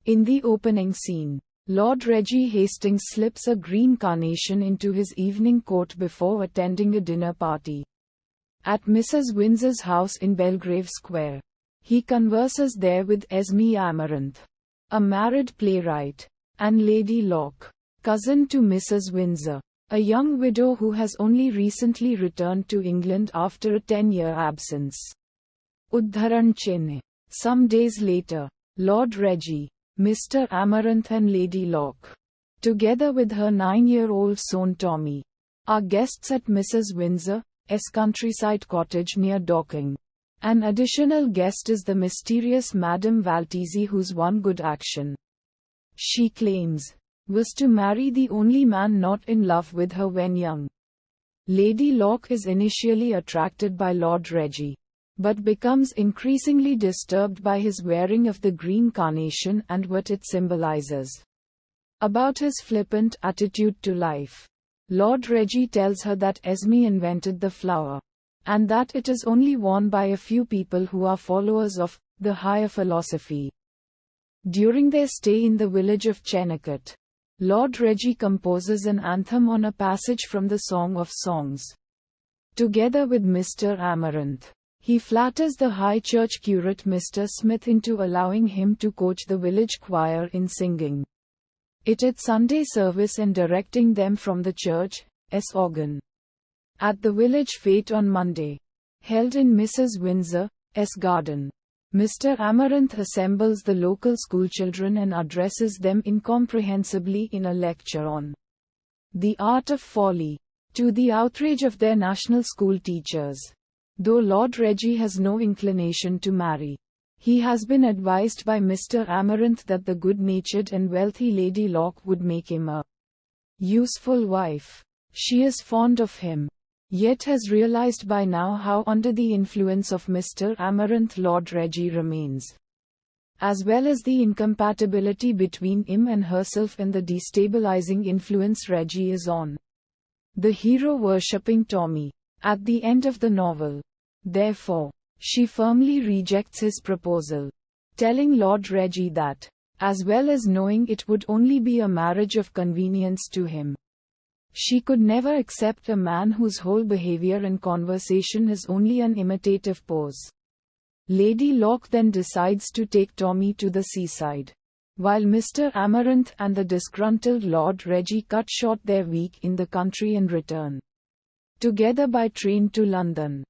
In the opening scene, Lord Reggie Hastings slips a green carnation into his evening coat before attending a dinner party at Mrs. Windsor's house in Belgrave Square. He converses there with Esme Amaranth, a married playwright, and Lady Locke, cousin to Mrs. Windsor, a young widow who has only recently returned to England after a 10-year absence. Uddharan Chennai. Some days later, Lord Reggie, Mr. Amaranth and Lady Locke, together with her 9-year-old son Tommy, are guests at Mrs. Windsor's countryside cottage near Dorking. An additional guest is the mysterious Madame Valtesi, whose one good action, she claims, was to marry the only man not in love with her when young. Lady Locke is initially attracted by Lord Reggie, but becomes increasingly disturbed by his wearing of the green carnation and what it symbolizes about his flippant attitude to life. Lord Reggie tells her that Esme invented the flower, and that it is only worn by a few people who are followers of the higher philosophy. During their stay in the village of Chennacut, Lord Reggie composes an anthem on a passage from the Song of Songs. Together with Mr. Amaranth, he flatters the High Church curate Mr. Smith into allowing him to coach the village choir in singing it at Sunday service and directing them from the church's organ. At the village fete on Monday, held in Mrs. Windsor's garden, Mr. Amaranth assembles the local schoolchildren and addresses them incomprehensibly in a lecture on the art of folly, to the outrage of their national school teachers. Though Lord Reggie has no inclination to marry, he has been advised by Mr. Amaranth that the good-natured and wealthy Lady Locke would make him a useful wife. She is fond of him, yet has realized by now how under the influence of Mr. Amaranth Lord Reggie remains, as well as the incompatibility between him and herself and the destabilizing influence Reggie is on the hero worshipping Tommy at the end of the novel. Therefore, she firmly rejects his proposal, telling Lord Reggie that, as well as knowing it would only be a marriage of convenience to him, she could never accept a man whose whole behavior and conversation is only an imitative pose. Lady Locke then decides to take Tommy to the seaside, while Mr. Amaranth and the disgruntled Lord Reggie cut short their week in the country and return together by train to London.